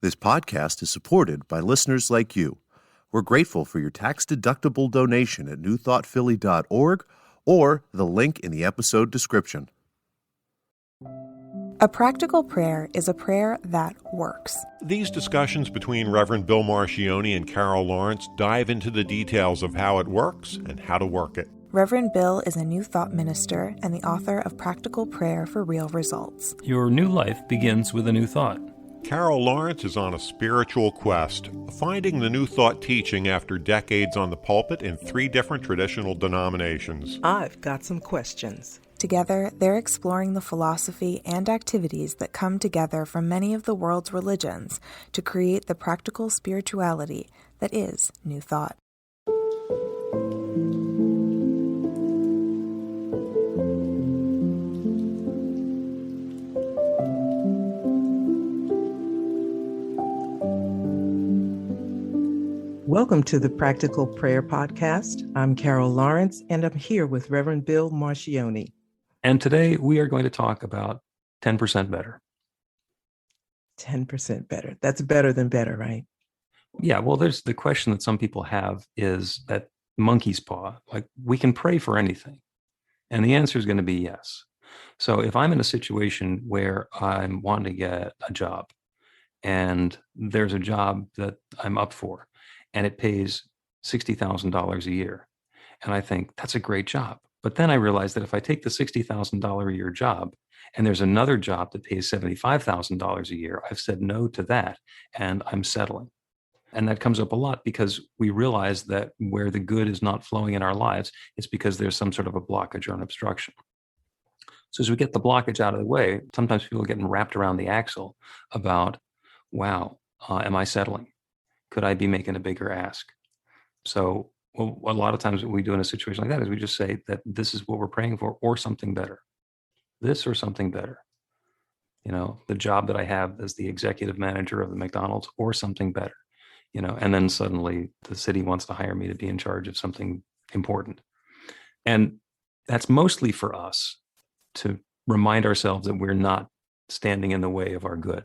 This podcast is supported by listeners like you. We're grateful for your tax-deductible donation at newthoughtphilly.org or the link in the episode description. A practical prayer is a prayer that works. These discussions between Reverend Bill Marchioni and Carol Lawrence dive into the details of how it works and how to work it. Reverend Bill is a New Thought minister and the author of Practical Prayer for Real Results. Your new life begins with a new thought. Carol Lawrence is on a spiritual quest, finding the New Thought teaching after decades on the pulpit in 3 different traditional denominations. I've got some questions. Together, they're exploring the philosophy and activities that come together from many of the world's religions to create the practical spirituality that is New Thought. Welcome to the Practical Prayer Podcast. I'm Carol Lawrence, and I'm here with Reverend Bill Marchioni. And today we are going to talk about 10% better. 10% better. That's better than better, right? Yeah, well, there's the question that some people have is that monkey's paw, like we can pray for anything. And the answer is going to be yes. So if I'm in a situation where I'm wanting to get a job and there's a job that I'm up for, and it pays $60,000 a year. And I think that's a great job. But then I realize that if I take the $60,000 a year job and there's another job that pays $75,000 a year, I've said no to that and I'm settling. And that comes up a lot because we realize that where the good is not flowing in our lives, it's because there's some sort of a blockage or an obstruction. So as we get the blockage out of the way, sometimes people are getting wrapped around the axle about, wow, am I settling? Could I be making a bigger ask? So a lot of times what we do in a situation like that is we just say that this is what we're praying for or something better. This or something better. You know, the job that I have as the executive manager of the McDonald's or something better. You know, and then suddenly the city wants to hire me to be in charge of something important. And that's mostly for us to remind ourselves that we're not standing in the way of our good.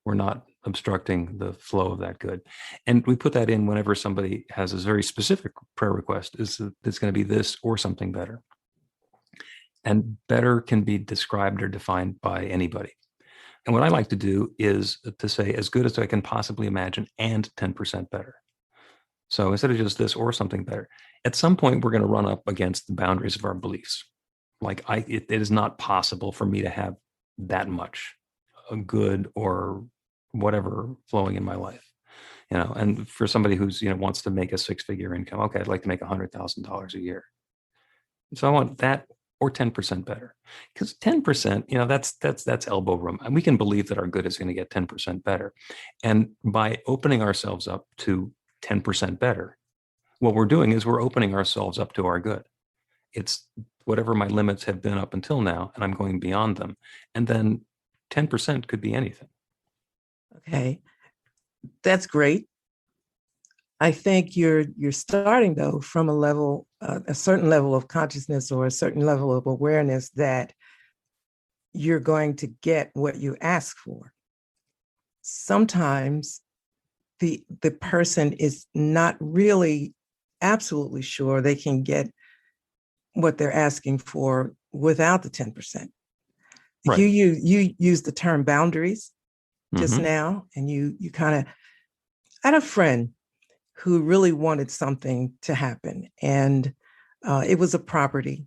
We're not obstructing the flow of that good. And we put that in whenever somebody has a very specific prayer request, is that it's going to be this or something better. And better can be described or defined by anybody. And what I like to do is to say as good as I can possibly imagine and 10% better. So instead of just this or something better, at some point we're going to run up against the boundaries of our beliefs. Like it is not possible for me to have that much good or whatever flowing in my life, you know. And for somebody who's, you know, wants to make a 6-figure income, okay, I'd like to make $100,000 a year. So I want that or 10% better, because 10%, you know, that's elbow room, and we can believe that our good is going to get 10% better. And by opening ourselves up to 10% better, what we're doing is we're opening ourselves up to our good. It's whatever my limits have been up until now, and I'm going beyond them. And then 10% could be anything. Okay, that's great. I think you're starting though from a certain level of consciousness or a certain level of awareness that you're going to get what you ask for. Sometimes the person is not really absolutely sure they can get what they're asking for without the 10%. Right. You use the term boundaries just now, and you kind of, I had a friend who really wanted something to happen, and it was a property,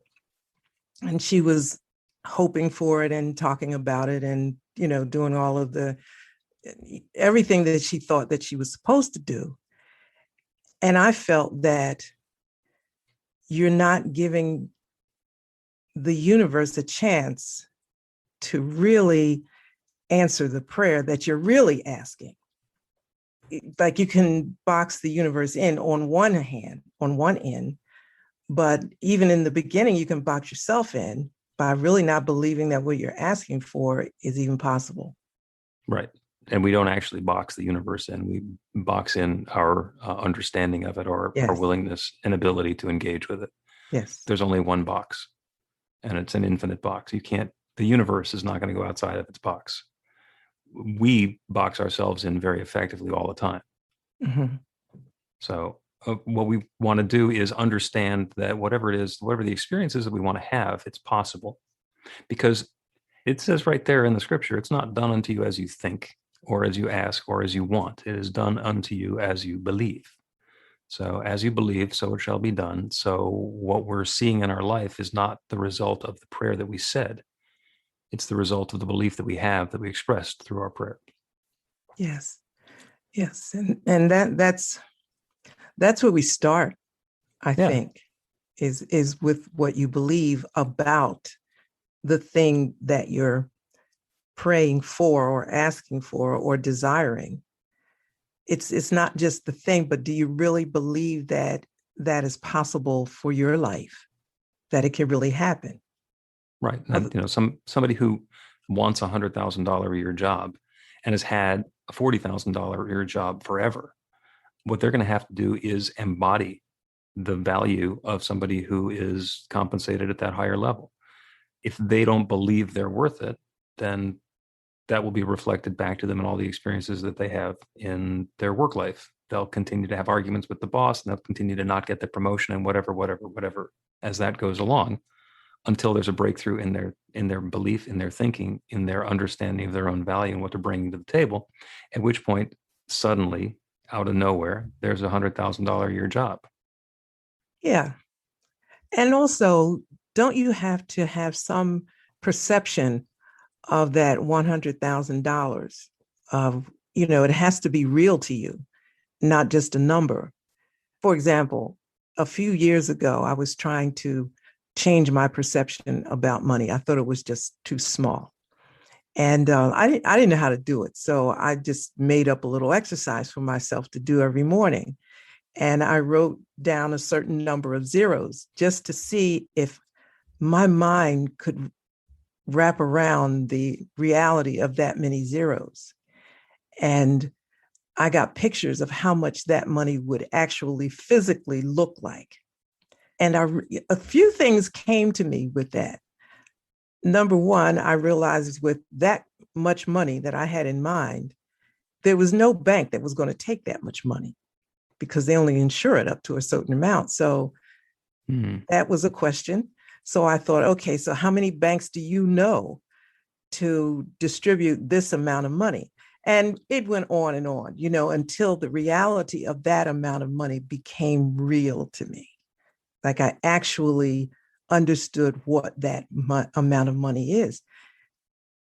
and she was hoping for it and talking about it and, you know, doing all of everything that she thought that she was supposed to do. And I felt that you're not giving the universe a chance to really answer the prayer that you're really asking. Like you can box the universe in on one end, but even in the beginning, you can box yourself in by really not believing that what you're asking for is even possible. Right. And we don't actually box the universe in. We box in our understanding of it, or Yes. our willingness and ability to engage with it. Yes. There's only one box, and it's an infinite box. The universe is not going to go outside of its box. we box ourselves in very effectively all the time. Mm-hmm. So what we want to do is understand that whatever it is, whatever the experience is that we want to have, it's possible. Because it says right there in the scripture, it's not done unto you as you think or as you ask or as you want. It is done unto you as you believe. So as you believe, so it shall be done. So what we're seeing in our life is not the result of the prayer that we said. It's the result of the belief that we have, that we expressed through our prayer. Yes. Yes. And that's where we start, I think, is with what you believe about the thing that you're praying for or asking for or desiring. It's not just the thing, but do you really believe that that is possible for your life, that it can really happen? Right. And, somebody who wants $100,000 a year job and has had a $40,000 a year job forever, what they're going to have to do is embody the value of somebody who is compensated at that higher level. If they don't believe they're worth it, then that will be reflected back to them in all the experiences that they have in their work life. They'll continue to have arguments with the boss, and they'll continue to not get the promotion and whatever, as that goes along, until there's a breakthrough in their belief, in their thinking, in their understanding of their own value and what they're bringing to the table, at which point, suddenly, out of nowhere, there's $100,000 a year job. Yeah. And also, don't you have to have some perception of that $100,000 of, it has to be real to you, not just a number. For example, a few years ago, I was trying to change my perception about money. I thought it was just too small. And I didn't know how to do it. So I just made up a little exercise for myself to do every morning. And I wrote down a certain number of zeros just to see if my mind could wrap around the reality of that many zeros. And I got pictures of how much that money would actually physically look like. And a few things came to me with that. Number one, I realized with that much money that I had in mind, there was no bank that was going to take that much money because they only insure it up to a certain amount. So that was a question. So I thought, okay, so how many banks do you know to distribute this amount of money? And it went on, until the reality of that amount of money became real to me. Like I actually understood what that amount of money is.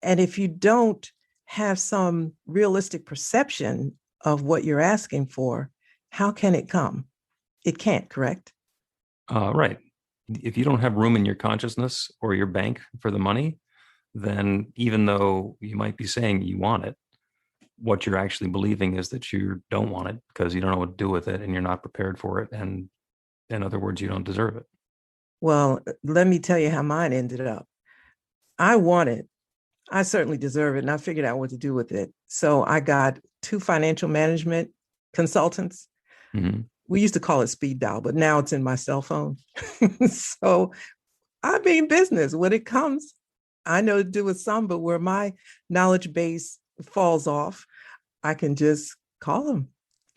And if you don't have some realistic perception of what you're asking for, how can it come? It can't, correct? Right. If you don't have room in your consciousness or your bank for the money, then even though you might be saying you want it, what you're actually believing is that you don't want it because you don't know what to do with it and you're not prepared for it. And in other words, you don't deserve it. Well, let me tell you how mine ended up. I want it. I certainly deserve it. And I figured out what to do with it. So I got 2 financial management consultants. Mm-hmm. We used to call it speed dial, but now it's in my cell phone. So I mean business. When it comes, I know to do with some, but where my knowledge base falls off, I can just call them,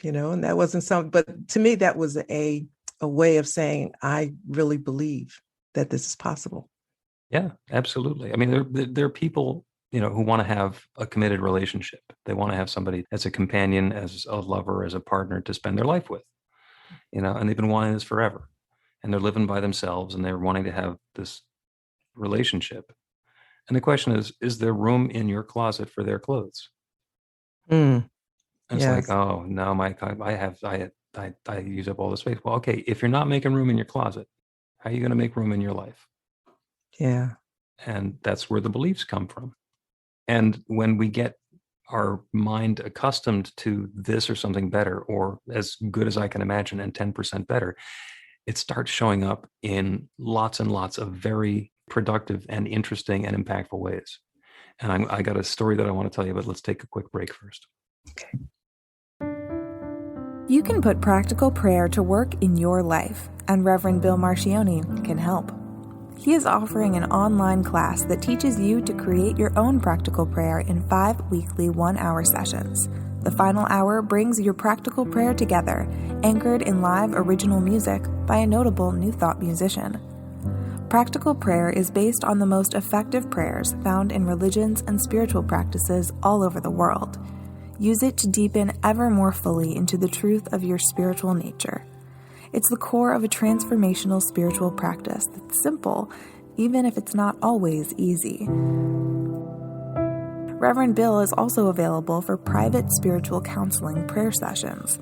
and that wasn't something, but to me, that was a way of saying, I really believe that this is possible. Yeah, absolutely. I mean, there are people, who want to have a committed relationship. They want to have somebody as a companion, as a lover, as a partner to spend their life with, and they've been wanting this forever, and they're living by themselves and they're wanting to have this relationship. And the question is there room in your closet for their clothes? It's yes. like, oh no, I use up all the space. Well, okay, if you're not making room in your closet, how are you going to make room in your life? Yeah. And that's where the beliefs come from. And when we get our mind accustomed to this or something better, or as good as I can imagine and 10% better, it starts showing up in lots and lots of very productive and interesting and impactful ways. And I got a story that I want to tell you, but let's take a quick break first. Okay. You can put practical prayer to work in your life, and Reverend Bill Marcioni can help. He is offering an online class that teaches you to create your own practical prayer in 5 weekly 1-hour sessions. The final hour brings your practical prayer together, anchored in live original music by a notable New Thought musician. Practical prayer is based on the most effective prayers found in religions and spiritual practices all over the world. Use it to deepen ever more fully into the truth of your spiritual nature. It's the core of a transformational spiritual practice that's simple, even if it's not always easy. Reverend Bill is also available for private spiritual counseling prayer sessions.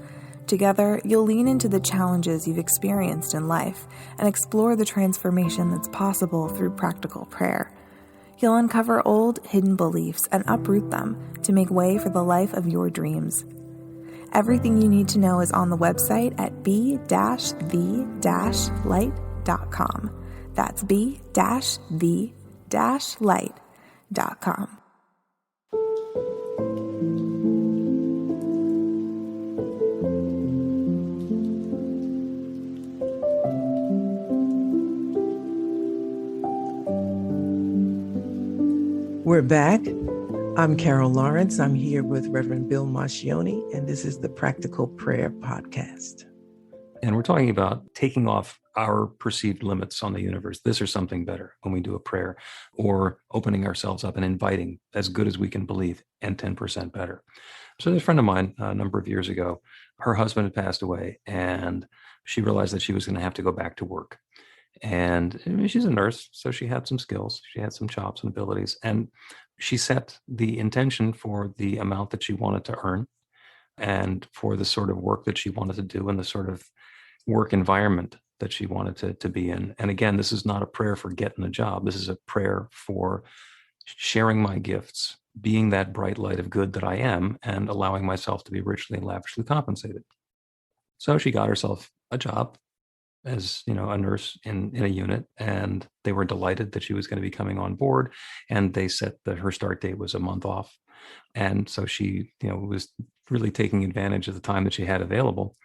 Together, you'll lean into the challenges you've experienced in life and explore the transformation that's possible through practical prayer. You'll uncover old, hidden beliefs and uproot them to make way for the life of your dreams. Everything you need to know is on the website at b-the-light.com. That's b-the-light.com. We're back. I'm Carol Lawrence. I'm here with Reverend Bill Mascioni, and this is the Practical Prayer Podcast. And we're talking about taking off our perceived limits on the universe, this or something better, when we do a prayer, or opening ourselves up and inviting as good as we can believe and 10% better. So there's a friend of mine a number of years ago, her husband had passed away, and she realized that she was going to have to go back to work. And she's a nurse, so she had some skills, she had some chops and abilities, and she set the intention for the amount that she wanted to earn and for the sort of work that she wanted to do and the sort of work environment that she wanted to be in. And again, this is not a prayer for getting a job. This is a prayer for sharing my gifts, being that bright light of good that I am, and allowing myself to be richly and lavishly compensated. So she got herself a job as a nurse in a unit, and they were delighted that she was going to be coming on board, and they set that her start date was a month off. And so she was really taking advantage of the time that she had available.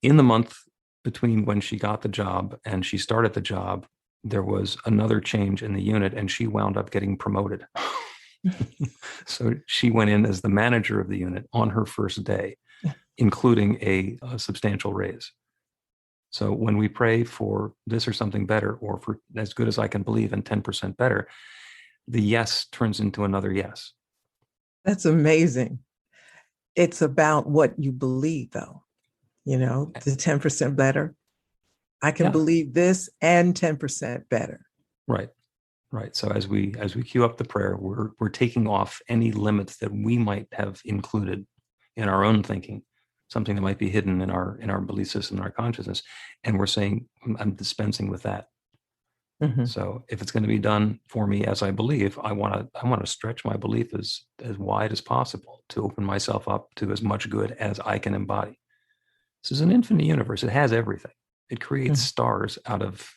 In the month between when she got the job and she started the job, there was another change in the unit, and she wound up getting promoted. So she went in as the manager of the unit on her first day, including a substantial raise. So when we pray for this or something better, or for as good as I can believe and 10% better, the yes turns into another yes. That's amazing. It's about what you believe, though. The 10% better. I can believe this and 10% better. Right. So as we cue up the prayer, we're taking off any limits that we might have included in our own thinking, something that might be hidden in our belief system, in our consciousness. And we're saying, I'm dispensing with that. Mm-hmm. So if it's going to be done for me as I believe, I want to stretch my belief as wide as possible to open myself up to as much good as I can embody. This is an infinite universe. It has everything. It creates stars out of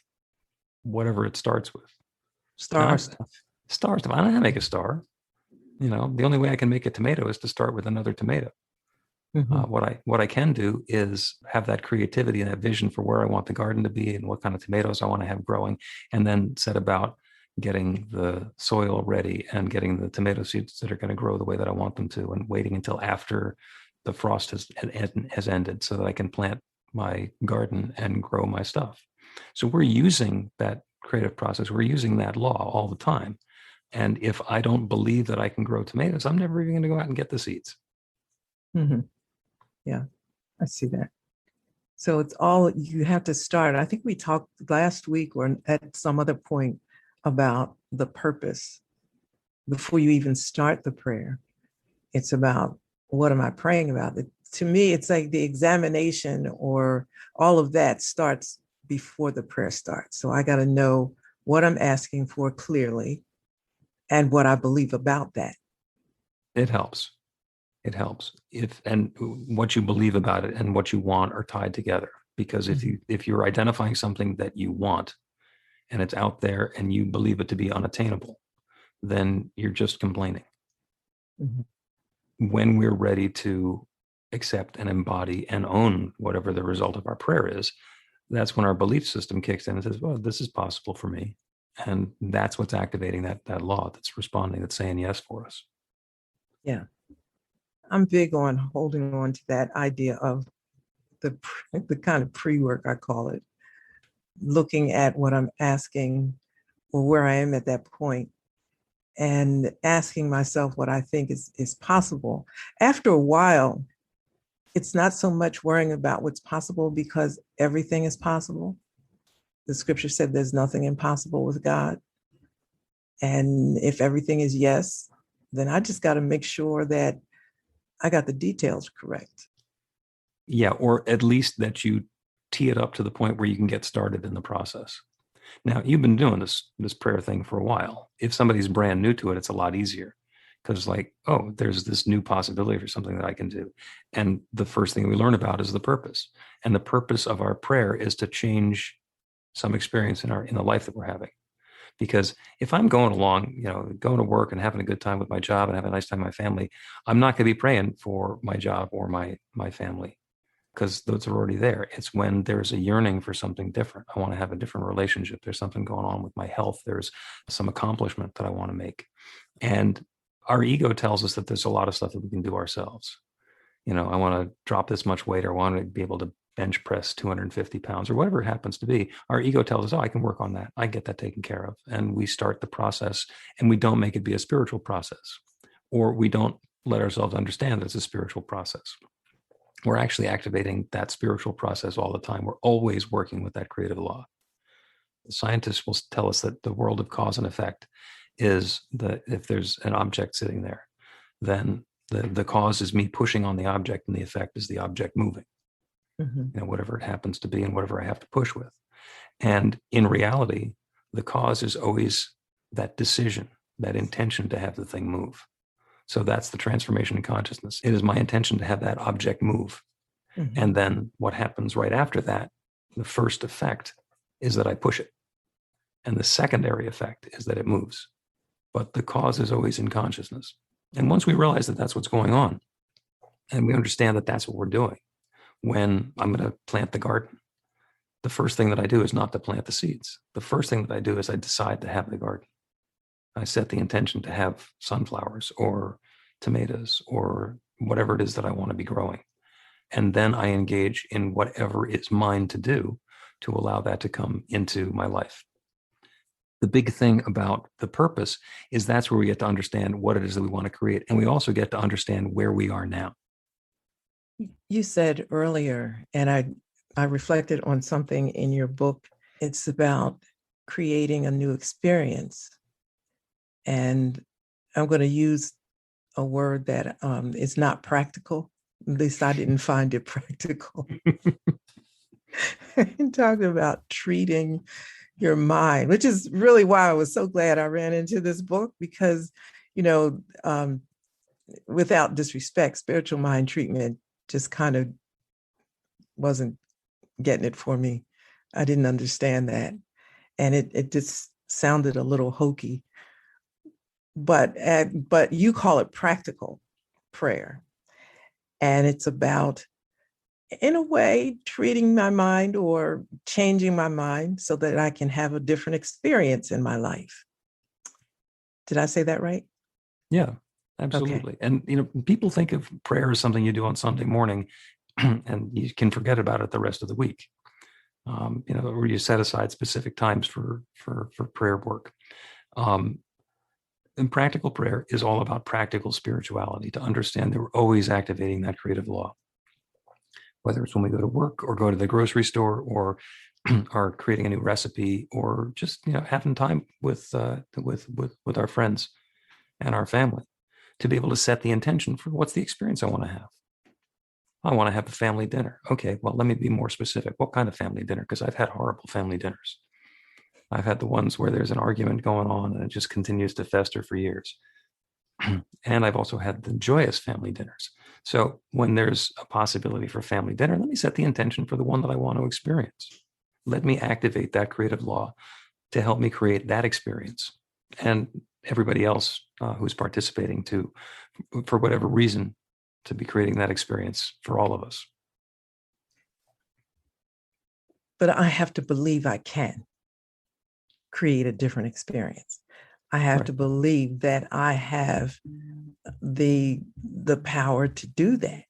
whatever it starts with. Star stuff. I don't know how to make a star. The only way I can make a tomato is to start with another tomato. Mm-hmm. What I can do is have that creativity and that vision for where I want the garden to be and what kind of tomatoes I want to have growing, and then set about getting the soil ready and getting the tomato seeds that are going to grow the way that I want them to, and waiting until after the frost has ended so that I can plant my garden and grow my stuff. So we're using that creative process. We're using that law all the time. And if I don't believe that I can grow tomatoes, I'm never even going to go out and get the seeds. Mm-hmm. Yeah, I see that. So it's all, you have to start. I think we talked last week or at some other point about the purpose before you even start the prayer. It's about, what am I praying about? To me, it's like the examination or all of that starts before the prayer starts. So I got to know what I'm asking for clearly and what I believe about that. It helps. And what you believe about it and what you want are tied together. Because if you're identifying something that you want and it's out there and you believe it to be unattainable, then you're just complaining. Mm-hmm. When we're ready to accept and embody and own whatever the result of our prayer is, that's when our belief system kicks in and says, well, this is possible for me. And that's what's activating that law that's responding, that's saying yes for us. Yeah. I'm big on holding on to that idea of the kind of pre-work, I call it, looking at what I'm asking or where I am at that point and asking myself what I think is possible. After a while, it's not so much worrying about what's possible because everything is possible. The scripture said there's nothing impossible with God. And if everything is yes, then I just got to make sure that I got the details correct. Yeah, or at least that you tee it up to the point where you can get started in the process. Now, you've been doing this prayer thing for a while. If somebody's brand new to it, it's a lot easier because like, oh, there's this new possibility for something that I can do. And the first thing we learn about is the purpose. And the purpose of our prayer is to change some experience in the life that we're having. Because if I'm going along, going to work and having a good time with my job and having a nice time with my family, I'm not going to be praying for my job or my family because those are already there. It's when there's a yearning for something different. I want to have a different relationship. There's something going on with my health. There's some accomplishment that I want to make. And our ego tells us that there's a lot of stuff that we can do ourselves. I want to drop this much weight, or I want to be able to bench press 250 pounds or whatever it happens to be. Our ego tells us, oh, I can work on that. I get that taken care of. And we start the process and we don't make it be a spiritual process, or we don't let ourselves understand that it's a spiritual process. We're actually activating that spiritual process all the time. We're always working with that creative law. The scientists will tell us that the world of cause and effect is that if there's an object sitting there, then the cause is me pushing on the object and the effect is the object moving. Mm-hmm. Whatever it happens to be and whatever I have to push with. And in reality, the cause is always that decision, that intention to have the thing move. So that's the transformation in consciousness. It is my intention to have that object move. Mm-hmm. And then what happens right after that, the first effect is that I push it. And the secondary effect is that it moves. But the cause is always in consciousness. And once we realize that that's what's going on, and we understand that that's what we're doing, when I'm going to plant the garden, the first thing that I do is not to plant the seeds. The first thing that I do is I decide to have the garden. I set the intention to have sunflowers or tomatoes or whatever it is that I want to be growing. And then I engage in whatever is mine to do to allow that to come into my life. The big thing about the purpose is that's where we get to understand what it is that we want to create. And we also get to understand where we are now. You said earlier, and I reflected on something in your book, it's about creating a new experience. And I'm going to use a word that is not practical. At least I didn't find it practical. Talking about treating your mind, which is really why I was so glad I ran into this book, because, without disrespect, spiritual mind treatment just kind of wasn't getting it for me. I didn't understand that. And it just sounded a little hokey. But you call it practical prayer. And it's about, in a way, treating my mind or changing my mind so that I can have a different experience in my life. Did I say that right? Yeah. Absolutely. Okay. And, people think of prayer as something you do on Sunday morning and you can forget about it the rest of the week. Where you set aside specific times for prayer work. And practical prayer is all about practical spirituality, to understand that we're always activating that creative law. Whether it's when we go to work or go to the grocery store or are creating a new recipe or just, having time with our friends and our family. To be able to set the intention for what's the experience I want to have. I want to have a family dinner. Okay, well, let me be more specific. What kind of family dinner? Because I've had horrible family dinners. I've had the ones where there's an argument going on and it just continues to fester for years. And I've also had the joyous family dinners. So when there's a possibility for family dinner, let me set the intention for the one that I want to experience. Let me activate that creative law to help me create that experience. And everybody else who's participating for whatever reason, to be creating that experience for all of us. But I have to believe I can create a different experience. I have to believe that I have the power to do that.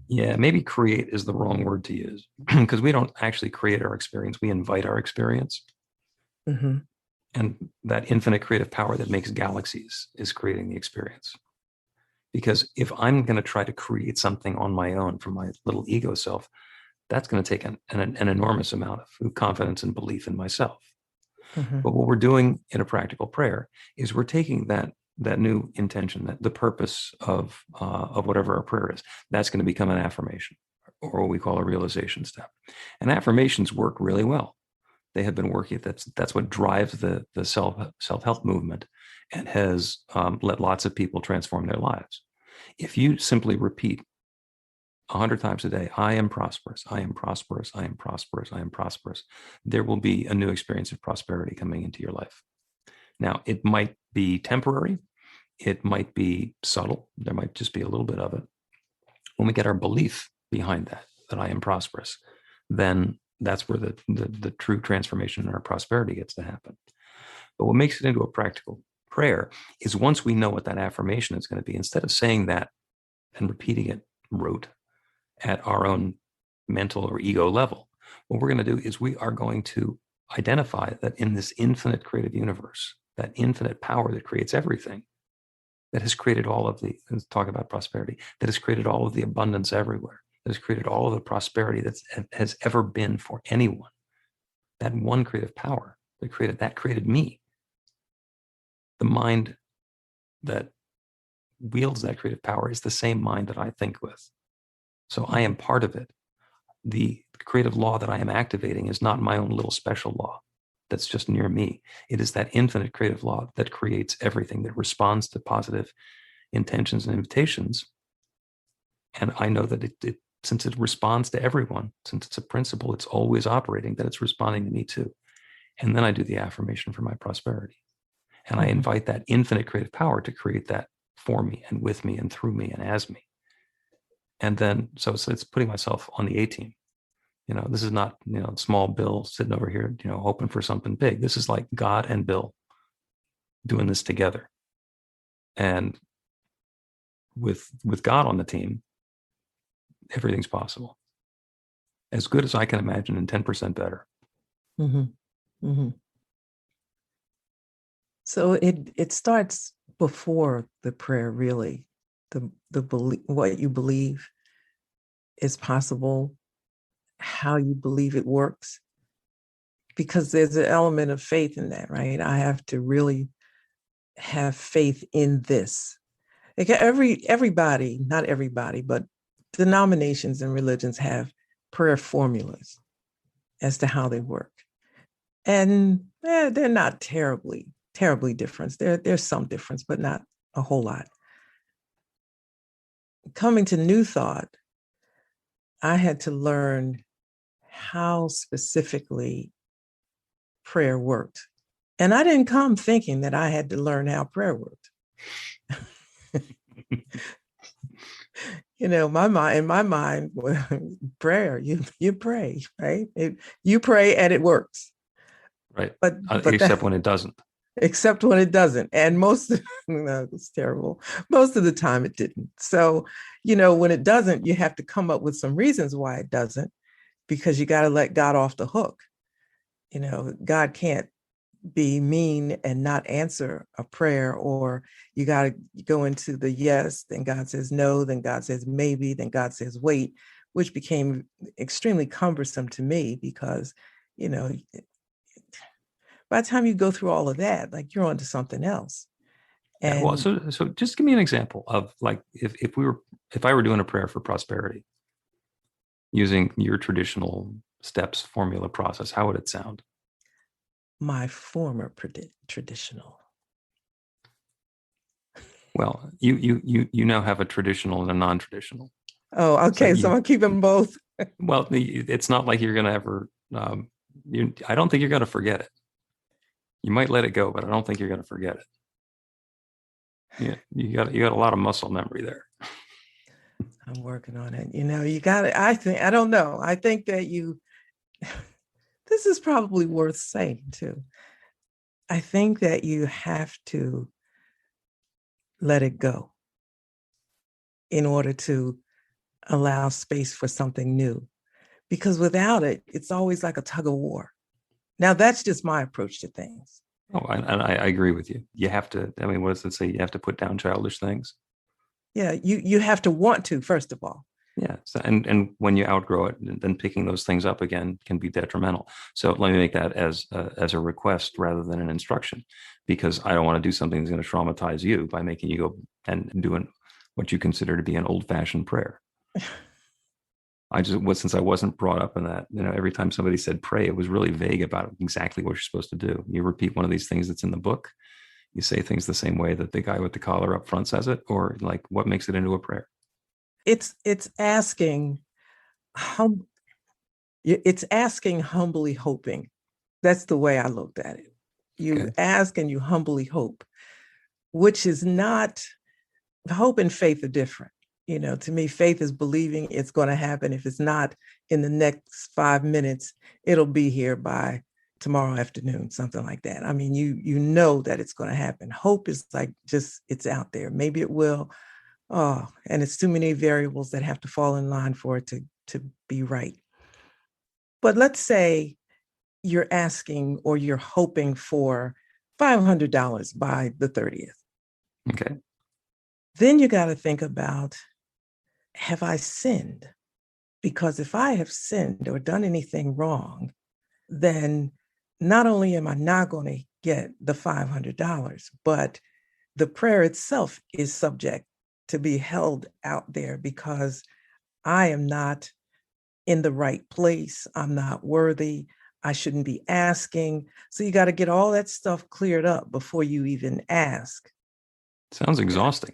Yeah, maybe create is the wrong word to use because we don't actually create our experience. We invite our experience. Mm-hmm. And that infinite creative power that makes galaxies is creating the experience. Because if I'm going to try to create something on my own from my little ego self, that's going to take an enormous amount of confidence and belief in myself. Mm-hmm. But what we're doing in a practical prayer is we're taking that new intention, that the purpose of whatever our prayer is, that's going to become an affirmation, or what we call a realization step. And affirmations work really well. They have been working. That's what drives the self-help movement, and has let lots of people transform their lives. If you simply repeat 100 times a day, I am prosperous, I am prosperous, I am prosperous, I am prosperous, there will be a new experience of prosperity coming into your life. Now, it might be temporary. It might be subtle. There might just be a little bit of it. When we get our belief behind that I am prosperous, then that's where the true transformation in our prosperity gets to happen. But what makes it into a practical prayer is once we know what that affirmation is going to be, instead of saying that and repeating it rote at our own mental or ego level, what we're going to do is we are going to identify that in this infinite creative universe, that infinite power that creates everything, that has created all of the, let's talk about prosperity, that has created all of the abundance everywhere, that has created all of the prosperity that has ever been for anyone. That one creative power that created me. The mind that wields that creative power is the same mind that I think with. So I am part of it. The creative law that I am activating is not my own little special law that's just near me. It is that infinite creative law that creates everything, that responds to positive intentions and invitations. And I know that it since it responds to everyone, since it's a principle, it's always operating, that it's responding to me too. And then I do the affirmation for my prosperity. And I invite that infinite creative power to create that for me and with me and through me and as me. And then, so it's putting myself on the A team. This is not, small Bill sitting over here, hoping for something big. This is like God and Bill doing this together. And with God on the team, everything's possible. As good as I can imagine and 10% better. Mm-hmm. Mm-hmm. So it starts before the prayer, really. The belief, what you believe is possible, how you believe it works, because there's an element of faith in that, right? I have to really have faith in this. Like everybody, not everybody, but denominations and religions have prayer formulas as to how they work. And they're not terribly different. There's some difference, but not a whole lot. Coming to New Thought, I had to learn how specifically prayer worked. And I didn't come thinking that I had to learn how prayer worked. In my mind, prayer, you pray, right? You pray and it works. Right. But except when it doesn't. Except when it doesn't. And it's terrible. Most of the time it didn't. So, when it doesn't, you have to come up with some reasons why it doesn't, because you got to let God off the hook. God can't be mean and not answer a prayer, or you got to go into the yes, then God says no, then God says maybe, then God says wait, which became extremely cumbersome to me because, by the time you go through all of that, like you're onto something else. And well, so just give me an example of like if I were doing a prayer for prosperity using your traditional steps, formula, process, how would it sound? My former traditional. Well, you now have a traditional and a non-traditional. Oh, okay. So I'm keeping both. Well, it's not like you're going to ever. I don't think you're going to forget it. You might let it go, but I don't think you're going to forget it. Yeah, you got a lot of muscle memory there. I'm working on it. You got it. I don't know. I think that this is probably worth saying too. I think that you have to let it go in order to allow space for something new. Because without it, it's always like a tug of war. Now, that's just my approach to things. Oh, I agree with you. You have to, I mean, what does it say? You have to put down childish things. Yeah, you have to want to, first of all. Yeah. So, and when you outgrow it, then picking those things up again can be detrimental. So let me make that as a request rather than an instruction, because I don't want to do something that's going to traumatize you by making you go and doing what you consider to be an old-fashioned prayer. Since I wasn't brought up in that, every time somebody said pray, it was really vague about exactly what you're supposed to do. You repeat one of these things that's in the book, you say things the same way that the guy with the collar up front says it, or like what makes it into a prayer? It's asking it's asking, humbly hoping. That's the way I looked at it. You ask and you humbly hope, which is not, hope and faith are different. To me, faith is believing it's going to happen. If it's not in the next 5 minutes, it'll be here by tomorrow afternoon, something like that. I mean, you know that it's going to happen. Hope is like just, it's out there. Maybe it will. Oh, and it's too many variables that have to fall in line for it to be right. But let's say you're asking or you're hoping for $500 by the 30th. Okay. Then you got to think about, have I sinned? Because if I have sinned or done anything wrong, then not only am I not going to get the $500, but the prayer itself is subject to be held out there because I am not in the right place. I'm not worthy. I shouldn't be asking. So you got to get all that stuff cleared up before you even ask. Sounds exhausting.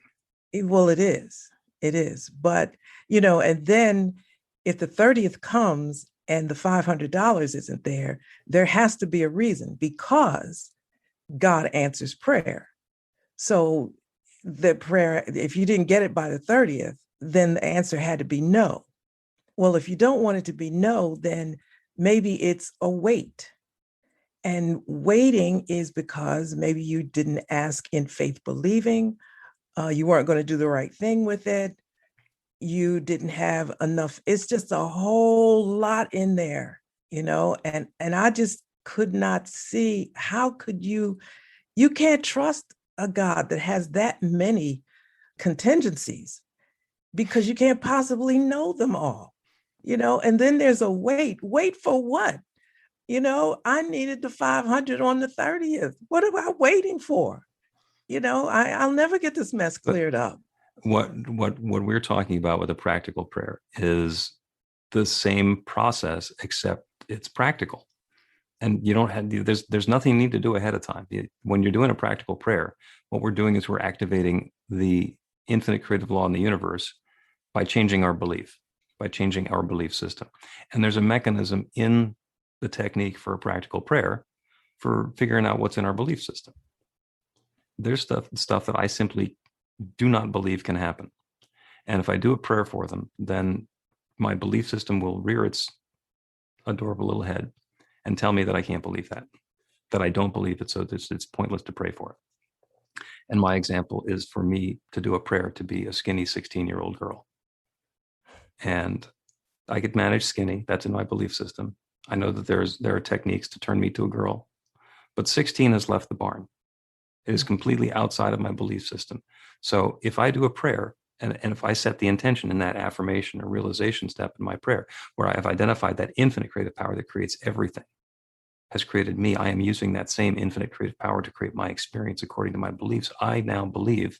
Well, it is. It is. But, and then if the 30th comes and the $500 isn't there, there has to be a reason, because God answers prayer. So the prayer, if you didn't get it by the 30th, then the answer had to be no. Well, if you don't want it to be no, then maybe it's a wait. And waiting is because maybe you didn't ask in faith believing, you weren't going to do the right thing with it. You didn't have enough. It's just a whole lot in there, and I just could not see, how could you can't trust a God that has that many contingencies, because you can't possibly know them all, and then there's a wait for what? I needed the 500 on the 30th. What am I waiting for? I'll never get this mess cleared up. What we're talking about with a practical prayer is the same process, except it's practical. And you don't have, there's nothing you need to do ahead of time. When you're doing a practical prayer, what we're doing is we're activating the infinite creative law in the universe by changing our belief system. And there's a mechanism in the technique for a practical prayer for figuring out what's in our belief system. There's stuff that I simply do not believe can happen. And if I do a prayer for them, then my belief system will rear its adorable little head and tell me that I can't believe that I don't believe it, so it's pointless to pray for it. And my example is for me to do a prayer to be a skinny 16-year-old girl. And I could manage skinny. That's in my belief system. I know that there are techniques to turn me to a girl, but 16 has left the barn. It is completely outside of my belief system. So if I do a prayer, and if I set the intention in that affirmation or realization step in my prayer, where I have identified that infinite creative power that creates everything, has created me, I am using that same infinite creative power to create my experience according to my beliefs. I now believe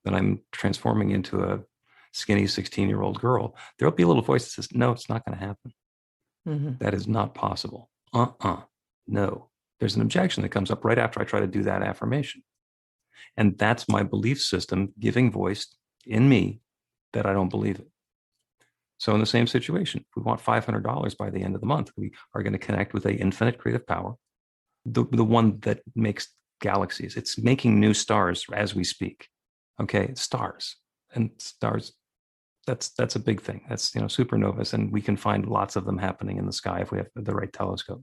that I'm transforming into a skinny 16-year-old girl. There'll be a little voice that says, no, it's not going to happen. Mm-hmm. That is not possible. No. There's an objection that comes up right after I try to do that affirmation. And that's my belief system giving voice in me that I don't believe it. So in the same situation, if we want $500 by the end of the month, we are going to connect with an infinite creative power, the one that makes galaxies. It's making new stars as we speak. Okay, stars. And stars, that's a big thing. That's, supernovas, and we can find lots of them happening in the sky if we have the right telescope.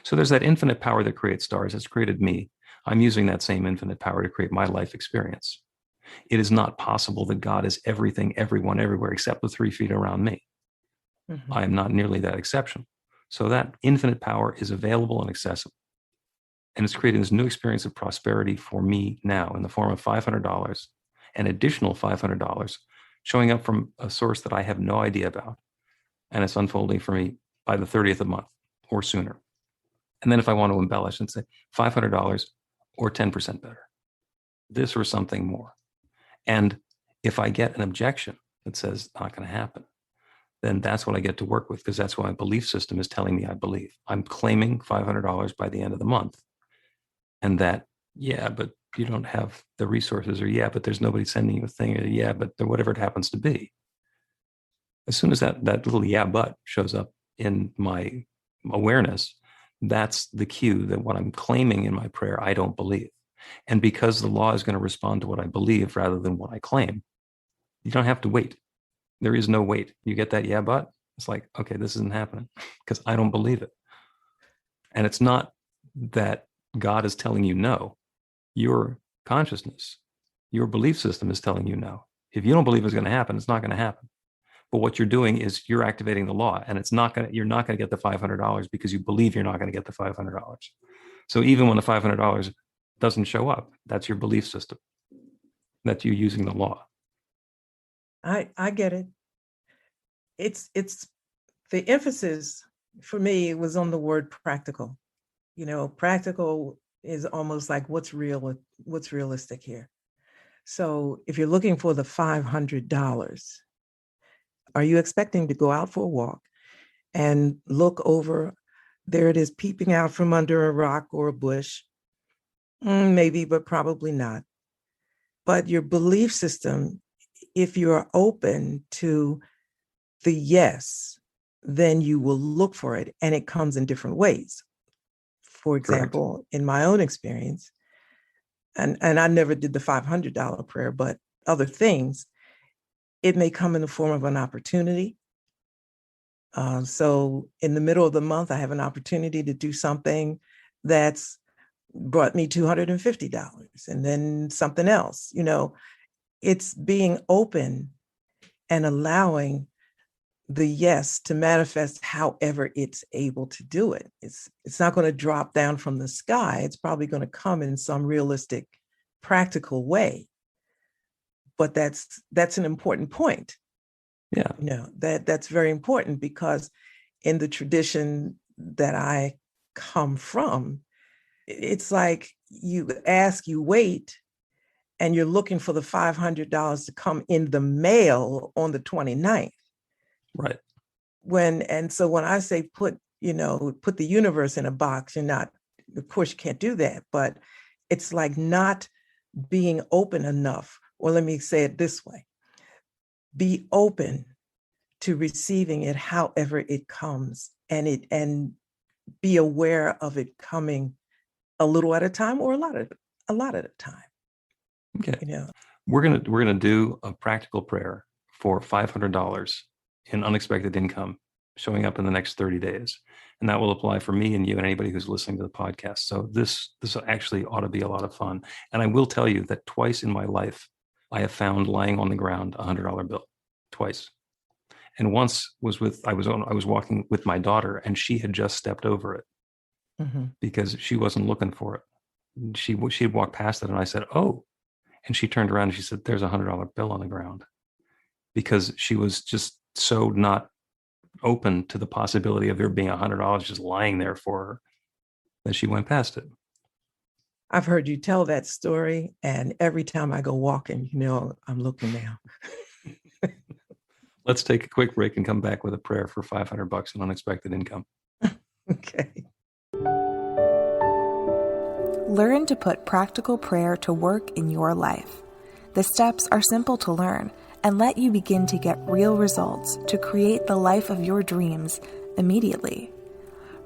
So there's that infinite power that creates stars. It's created me. I'm using that same infinite power to create my life experience. It is not possible that God is everything, everyone, everywhere, except the 3 feet around me. Mm-hmm. I am not nearly that exceptional. So that infinite power is available and accessible. And it's creating this new experience of prosperity for me now in the form of $500, an additional $500 showing up from a source that I have no idea about. And it's unfolding for me by the 30th of the month or sooner. And then if I want to embellish and say $500 or 10% better, this or something more. And if I get an objection that says not going to happen, then that's what I get to work with, because that's what my belief system is telling me I believe. I'm claiming $500 by the end of the month. And that, yeah, but you don't have the resources, or yeah, but there's nobody sending you a thing, or yeah, but whatever it happens to be. As soon as that little yeah, but shows up in my awareness, that's the cue that what I'm claiming in my prayer, I don't believe. And because the law is going to respond to what I believe rather than what I claim, you don't have to wait. There is no wait. You get that yeah, but it's like, okay, this isn't happening because I don't believe it. And it's not that God is telling you no. Your consciousness, your belief system is telling you no. If you don't believe it's going to happen, it's not going to happen. But what you're doing is you're activating the law, and you're not going to get the $500 because you believe you're not going to get the $500. So even when the $500 doesn't show up, that's your belief system. That's you using the law. I get it. It's the emphasis for me was on the word practical. Practical is almost like what's realistic here. So if you're looking for the $500, are you expecting to go out for a walk and look over, there it is peeping out from under a rock or a bush? Maybe, but probably not. But your belief system, if you're open to the yes, then you will look for it, and it comes in different ways. For example, correct. In my own experience, and I never did the $500 prayer, but other things, it may come in the form of an opportunity. So in the middle of the month, I have an opportunity to do something that's brought me $250, and then something else. It's being open and allowing the yes to manifest however it's able to do it. It's not going to drop down from the sky. It's probably going to come in some realistic, practical way. But that's an important point. Yeah. That's very important, because in the tradition that I come from, it's like you wait, and you're looking for the $500 to come in the mail on the 29th. Right. So when I say put the universe in a box, of course you can't do that, but it's like not being open enough. Or let me say it this way: be open to receiving it however it comes, and be aware of it coming a little at a time or a lot at a time. Okay. We're gonna do a practical prayer for $500 in unexpected income showing up in the next 30 days. And that will apply for me and you and anybody who's listening to the podcast. So this actually ought to be a lot of fun. And I will tell you that twice in my life, I have found lying on the ground a $100 bill, twice. And once I was walking with my daughter, and she had just stepped over it because she wasn't looking for it. She had walked past it, and I said, "Oh," and she turned around and she said, "There's a $100 bill on the ground," because she was just so not open to the possibility of there being $100 just lying there for her that she went past it. I've heard you tell that story, and every time I go walking, I'm looking now. Let's take a quick break and come back with a prayer for $500 in unexpected income. Okay. Learn to put practical prayer to work in your life. The steps are simple to learn and let you begin to get real results to create the life of your dreams immediately.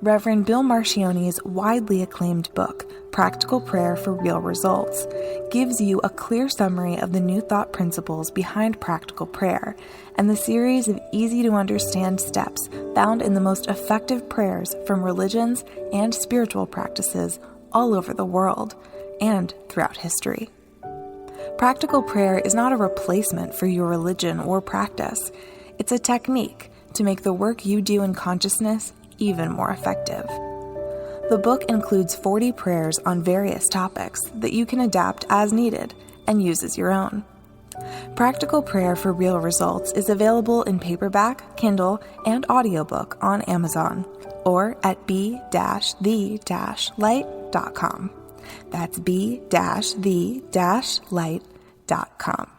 Reverend Bill Marcione's widely acclaimed book, Practical Prayer for Real Results, gives you a clear summary of the New Thought principles behind practical prayer and the series of easy-to-understand steps found in the most effective prayers from religions and spiritual practices all over the world and throughout history. Practical prayer is not a replacement for your religion or practice. It's a technique to make the work you do in consciousness even more effective. The book includes 40 prayers on various topics that you can adapt as needed and use as your own. Practical Prayer for Real Results is available in paperback, Kindle, and audiobook on Amazon or at b-the-light.com. That's b-the-light.com.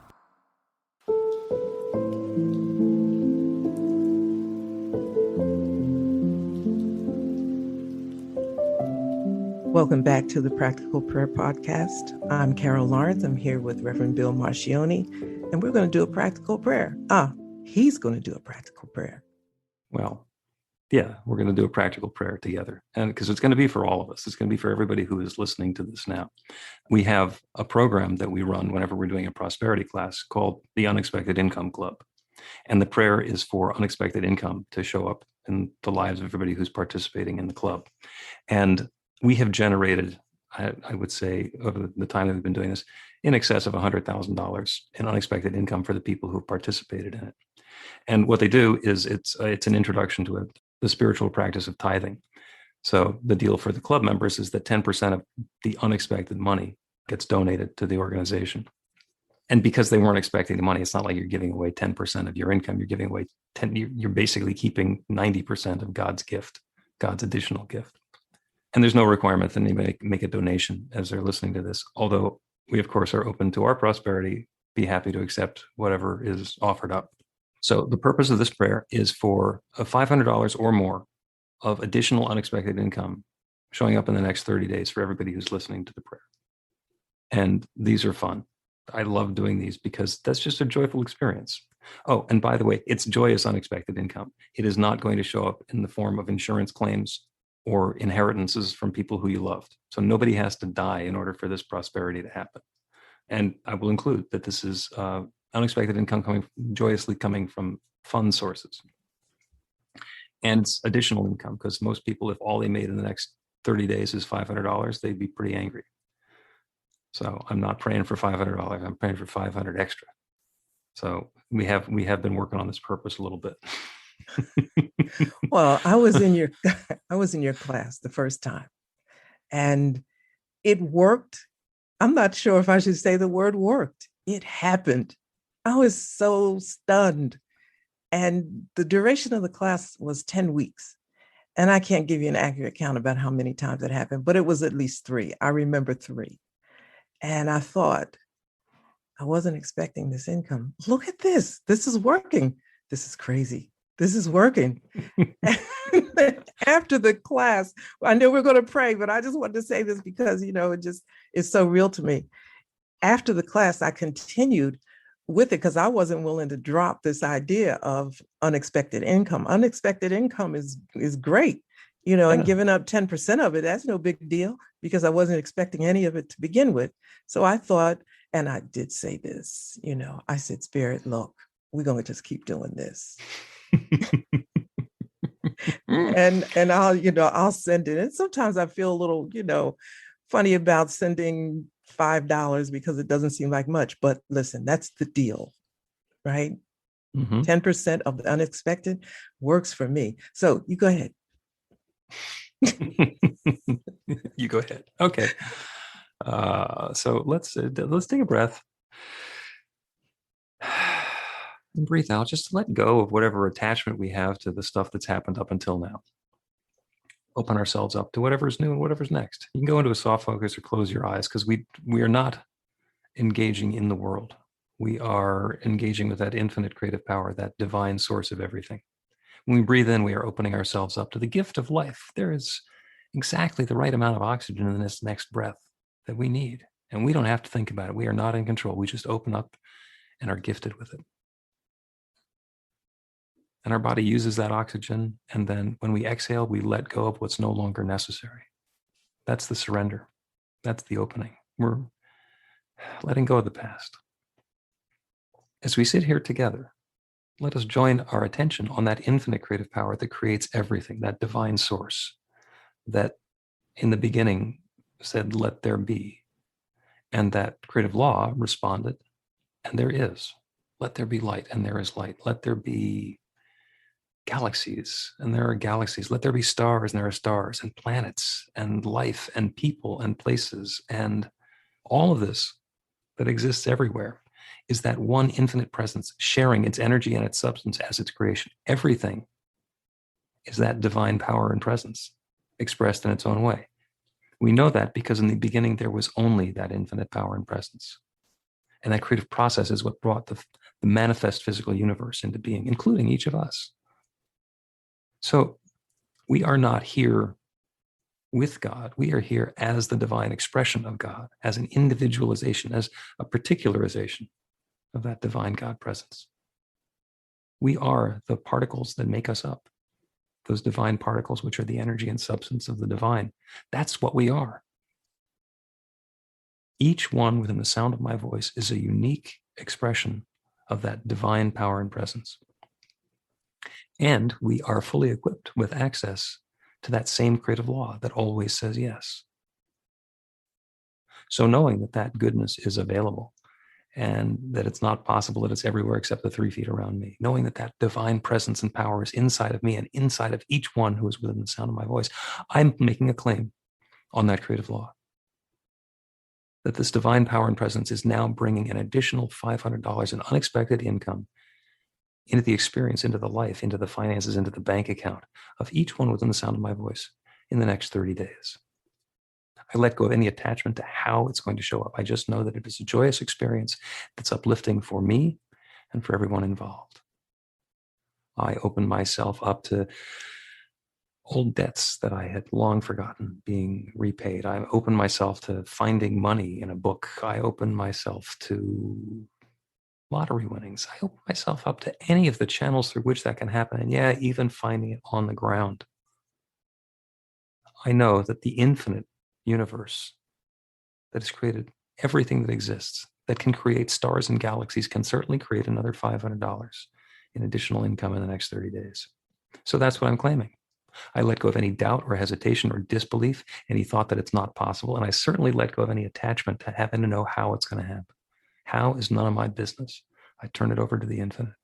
Welcome back to the Practical Prayer Podcast. I'm Carol Lawrence. I'm here with Reverend Bill Marcioni, and we're going to do a practical prayer. He's going to do a practical prayer. Well, yeah, we're going to do a practical prayer together. And because it's going to be for all of us, it's going to be for everybody who is listening to this now. We have a program that we run whenever we're doing a prosperity class called the Unexpected Income Club. And the prayer is for unexpected income to show up in the lives of everybody who's participating in the club. And we have generated, I would say, over the time that we've been doing this, in excess of $100,000 in unexpected income for the people who have participated in it. And what they do is it's an introduction to the spiritual practice of tithing. So the deal for the club members is that 10% of the unexpected money gets donated to the organization. And because they weren't expecting the money, it's not like you're giving away 10% of your income. You're giving away you're basically keeping 90% of God's gift, God's additional gift. And there's no requirement that anybody make a donation as they're listening to this. Although we, of course, are open to our prosperity, be happy to accept whatever is offered up. So the purpose of this prayer is for $500 or more of additional unexpected income showing up in the next 30 days for everybody who's listening to the prayer. And these are fun. I love doing these because that's just a joyful experience. Oh, and by the way, it's joyous unexpected income. It is not going to show up in the form of insurance claims or inheritances from people who you loved. So nobody has to die in order for this prosperity to happen. And I will include that this is unexpected income joyously coming from fun sources. And it's additional income, because most people, if all they made in the next 30 days is $500, they'd be pretty angry. So I'm not praying for $500. I'm praying for 500 extra. So we have been working on this purpose a little bit. Well, I was in your class the first time, and it worked. I'm not sure if I should say the word worked. It happened. I was so stunned. And the duration of the class was 10 weeks. And I can't give you an accurate count about how many times it happened, but it was at least 3. I remember 3. And I thought, I wasn't expecting this income. Look at this. This is working. This is crazy. This is working. After the class, I know we're going to pray, but I just wanted to say this because, it just is so real to me. After the class, I continued with it because I wasn't willing to drop this idea of unexpected income. Unexpected income is great, and giving up 10% of it, that's no big deal because I wasn't expecting any of it to begin with. So I thought, and I did say this, I said, Spirit, look, we're going to just keep doing this. and I'll send it. And sometimes I feel a little, funny about sending $5 because it doesn't seem like much. But listen, that's the deal, right? Mm-hmm. 10% of the unexpected works for me. So you go ahead. You go ahead. Okay. So let's take a breath. And breathe out, just let go of whatever attachment we have to the stuff that's happened up until now. Open ourselves up to whatever's new and whatever's next. You can go into a soft focus or close your eyes, because we are not engaging in the world. We are engaging with that infinite creative power, that divine source of everything. When we breathe in, we are opening ourselves up to the gift of life. There is exactly the right amount of oxygen in this next breath that we need. And we don't have to think about it. We are not in control. We just open up and are gifted with it. And our body uses that oxygen. And then when we exhale, we let go of what's no longer necessary. That's the surrender. That's the opening. We're letting go of the past. As we sit here together, Let us join our attention on that infinite creative power that creates everything, that divine source that in the beginning said, let there be. And that creative law responded, and there is. Let there be light, and there is light. Let there be galaxies, and there are galaxies. Let there be stars, and there are stars, and planets, and life, and people, and places. And all of this that exists everywhere is that one infinite presence sharing its energy and its substance as its creation. Everything is that divine power and presence expressed in its own way. We know that because in the beginning there was only that infinite power and presence. And that creative process is what brought the manifest physical universe into being, including each of us. So we are not here with God. We are here as the divine expression of God, as an individualization, as a particularization of that divine God presence. We are the particles that make us up, those divine particles, which are the energy and substance of the divine. That's what we are. Each one within the sound of my voice is a unique expression of that divine power and presence. And we are fully equipped with access to that same creative law that always says yes. So knowing that that goodness is available and that it's not possible that it's everywhere except the 3 feet around me, knowing that that divine presence and power is inside of me and inside of each one who is within the sound of my voice, I'm making a claim on that creative law. That this divine power and presence is now bringing an additional $500 in unexpected income into the experience, into the life, into the finances, into the bank account of each one within the sound of my voice in the next 30 days. I let go of any attachment to how it's going to show up. I just know that it is a joyous experience that's uplifting for me and for everyone involved. I open myself up to old debts that I had long forgotten being repaid. I open myself to finding money in a book. I open myself to lottery winnings. I open myself up to any of the channels through which that can happen. And yeah, even finding it on the ground. I know that the infinite universe that has created everything that exists, that can create stars and galaxies, can certainly create another $500 in additional income in the next 30 days. So that's what I'm claiming. I let go of any doubt or hesitation or disbelief, any thought that it's not possible. And I certainly let go of any attachment to having to know how it's going to happen. How is none of my business. I turn it over to the infinite.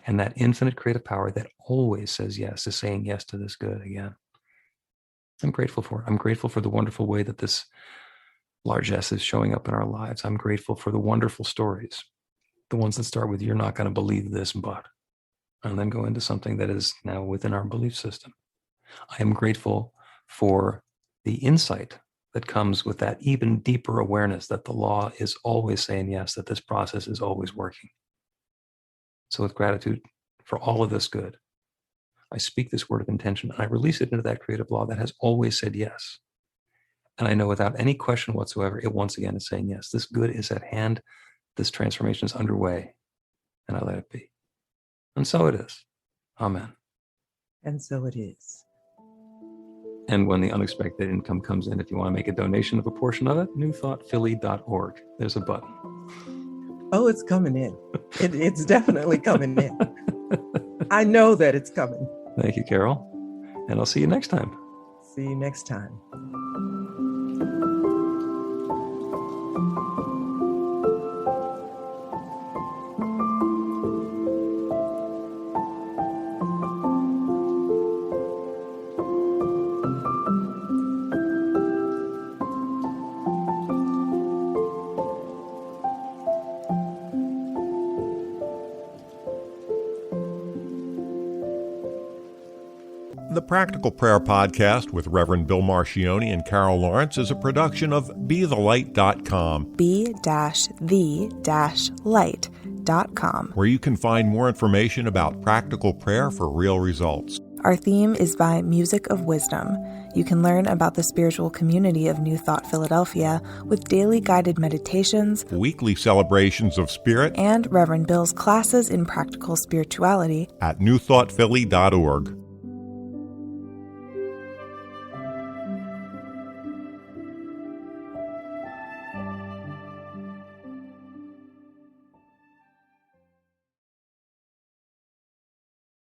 And that infinite creative power that always says yes is saying yes to this good again. I'm grateful for it. I'm grateful for the wonderful way that this largesse is showing up in our lives. I'm grateful for the wonderful stories, the ones that start with, you're not going to believe this, but, and then go into something that is now within our belief system. I am grateful for the insight that comes with that even deeper awareness that the law is always saying yes, that this process is always working. So with gratitude for all of this good, I speak this word of intention and I release it into that creative law that has always said yes. And I know without any question whatsoever, it once again is saying yes. This good is at hand. This transformation is underway. And I let it be. And so it is. Amen. And so it is. And when the unexpected income comes in, if you want to make a donation of a portion of it, newthoughtphilly.org. There's a button. Oh, it's coming in. It's definitely coming in. I know that it's coming. Thank you, Carol. And I'll see you next time. See you next time. The Practical Prayer Podcast with Reverend Bill Marcioni and Carol Lawrence is a production of BeTheLight.com, be-the-light.com, where you can find more information about practical prayer for real results. Our theme is by Music of Wisdom. You can learn about the spiritual community of New Thought Philadelphia with daily guided meditations, Weekly celebrations of spirit, and Reverend Bill's classes in practical spirituality at newthoughtphilly.org.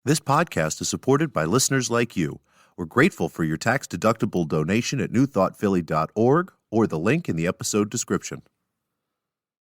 This podcast is supported by listeners like you. We're grateful for your tax-deductible donation at newthoughtphilly.org or the link in the episode description.